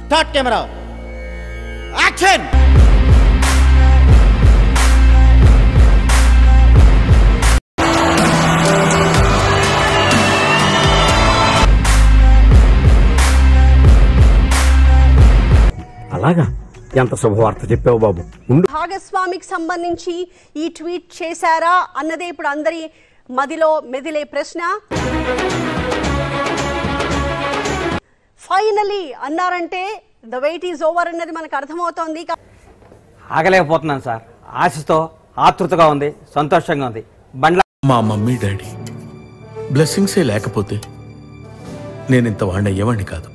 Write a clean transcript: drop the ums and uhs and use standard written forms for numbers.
Start camera action. అలాగా, ఎంత శుభవార్త చెప్పావు బాబు. భాగస్వామికి సంబంధించి ఈ ట్వీట్ చేశారా అన్నదే ఇప్పుడు అందరి మదిలో మెదిలే ప్రశ్న. ఫైనలీ అన్నారంటే ద వెయిట్ ఈజ్ ఓవర్ అన్నది మనకు అర్థమవుతోంది. ఆగలేకపోతున్నాను సార్, ఆశతో ఆతృతగా ఉంది, సంతోషంగా ఉంది. మా మమ్మీ డాడీ బ్లెస్సింగ్సే లేకపోతే నేను ఇంత వాడిని అయ్యేవాడిని కాదు.